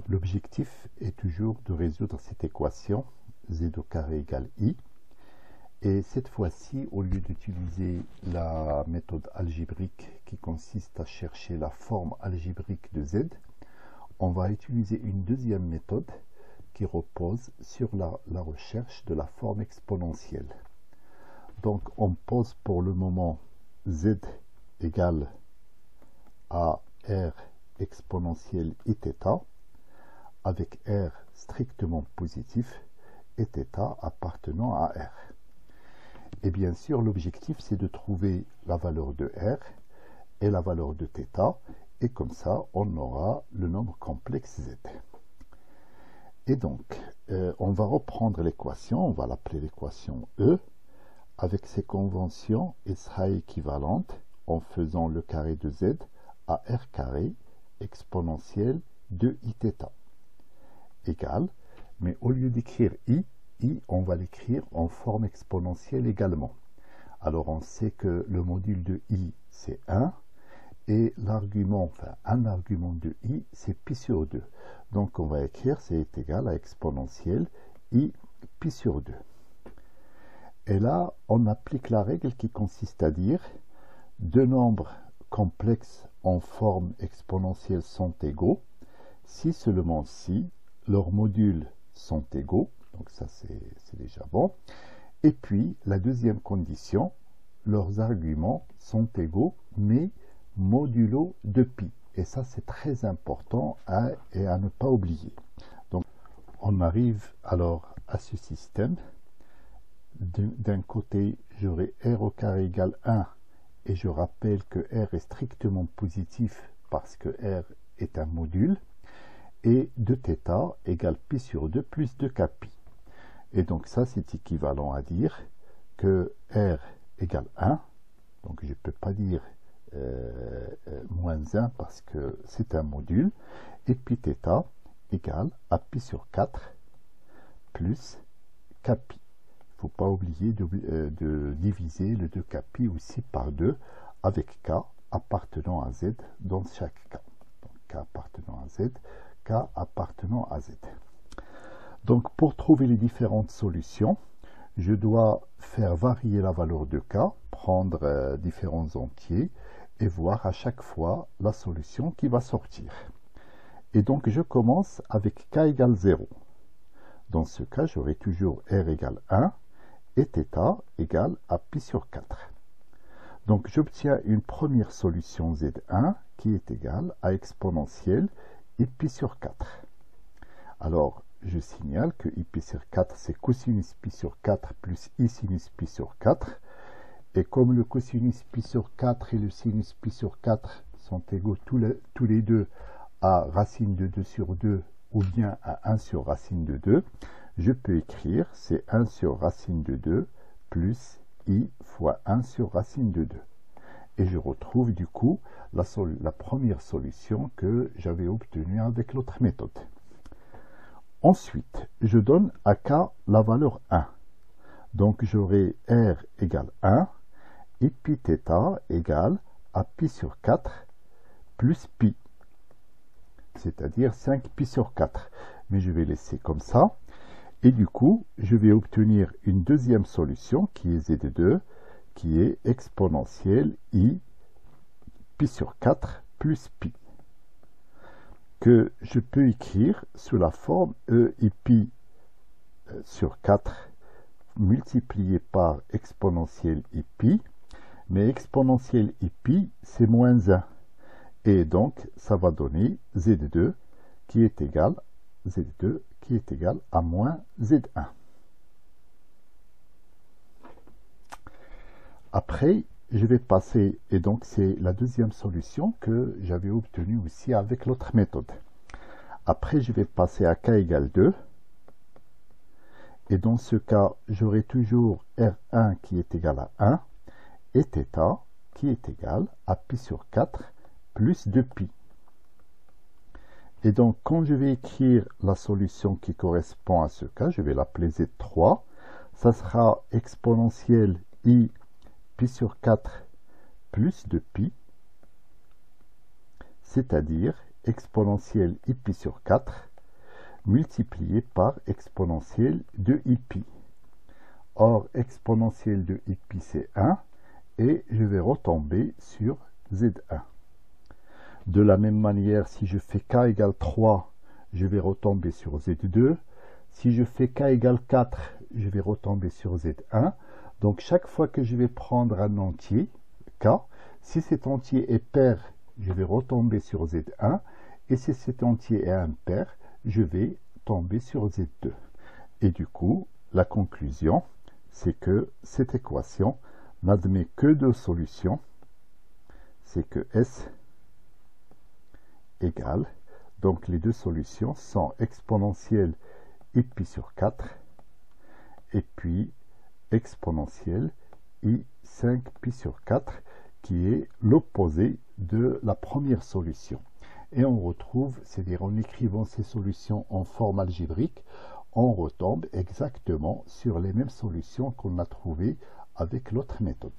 L'objectif est toujours de résoudre cette équation z au carré égale i. Et cette fois-ci, au lieu d'utiliser la méthode algébrique qui consiste à chercher la forme algébrique de z, on va utiliser une deuxième méthode qui repose sur la recherche de la forme exponentielle. Donc on pose pour le moment z égale à r exponentielle iθ, avec r strictement positif et θ appartenant à r. Et bien sûr, l'objectif, c'est de trouver la valeur de r et la valeur de θ, et comme ça, on aura le nombre complexe z. Et donc, on va reprendre l'équation, on va l'appeler l'équation E, avec ses conventions, et sera équivalente en faisant le carré de z à r carré exponentielle de iθ égale, mais au lieu d'écrire i, on va l'écrire en forme exponentielle également. Alors on sait que le module de i c'est 1 et l'argument, enfin un argument de i c'est pi sur 2. Donc on va écrire c'est égal à exponentielle i pi sur 2. Et là on applique la règle qui consiste à dire deux nombres complexes en forme exponentielle sont égaux si seulement si leurs modules sont égaux. Donc ça c'est déjà bon. Et puis la deuxième condition, leurs arguments sont égaux mais modulo de pi. Et ça c'est très important à ne pas oublier. Donc on arrive alors à ce système. D'un côté j'aurai r au carré égale 1 et je rappelle que r est strictement positif parce que r est un module. Et de θ égale pi sur 2 plus 2k pi. Et donc ça, c'est équivalent à dire que r égale 1. Donc je ne peux pas dire moins 1 parce que c'est un module. Et puis θ égale à pi sur 4 plus k pi. Il ne faut pas oublier de diviser le 2k pi aussi par 2 avec k appartenant à z dans chaque cas. Donc k appartenant à z, k appartenant à z. Donc pour trouver les différentes solutions, je dois faire varier la valeur de k, prendre différents entiers et voir à chaque fois la solution qui va sortir. Et donc je commence avec k égale 0. Dans ce cas, j'aurai toujours r égale 1 et θ égale à pi sur 4. Donc j'obtiens une première solution z1 qui est égale à exponentielle i pi sur 4. Alors, je signale que i pi sur 4, c'est cosinus pi sur 4 plus i sinus pi sur 4. Et comme le cosinus pi sur 4 et le sinus pi sur 4 sont égaux tous les deux à racine de 2 sur 2 ou bien à 1 sur racine de 2, je peux écrire c'est 1 sur racine de 2 plus i fois 1 sur racine de 2. Et je retrouve du coup la première solution que j'avais obtenue avec l'autre méthode. Ensuite, je donne à k la valeur 1. Donc j'aurai r égale 1 et puis θ égale à pi sur 4 plus pi, c'est-à-dire 5 pi sur 4. Mais je vais laisser comme ça. Et du coup, je vais obtenir une deuxième solution qui est z2, qui est exponentielle i pi sur 4 plus pi, que je peux écrire sous la forme e i pi sur 4 multiplié par exponentielle i pi, mais exponentielle i pi c'est moins 1. Et donc ça va donner z2 qui est égal à moins z1. Après, je vais passer, et donc c'est la deuxième solution que j'avais obtenue aussi avec l'autre méthode. Après, je vais passer à k égale 2. Et dans ce cas, j'aurai toujours R1 qui est égal à 1 et θ qui est égal à pi sur 4 plus 2pi. Et donc, quand je vais écrire la solution qui correspond à ce cas, je vais l'appeler Z3. Ça sera exponentielle i pi sur 4 plus 2pi, c'est-à-dire exponentielle i pi sur 4 multiplié par exponentielle de ipi. Or, exponentielle de ipi, c'est 1, et je vais retomber sur Z1. De la même manière, si je fais k égale 3, je vais retomber sur Z2. Si je fais k égale 4, je vais retomber sur Z1. Donc, chaque fois que je vais prendre un entier, k, si cet entier est pair, je vais retomber sur Z1. Et si cet entier est impair, je vais tomber sur Z2. Et du coup, la conclusion, c'est que cette équation n'admet que deux solutions. C'est que S égale, donc les deux solutions sont exponentielle ipi sur 4 et puis exponentielle i5 pi sur 4 qui est l'opposé de la première solution. Et on retrouve, c'est-à-dire en écrivant ces solutions en forme algébrique, on retombe exactement sur les mêmes solutions qu'on a trouvées avec l'autre méthode.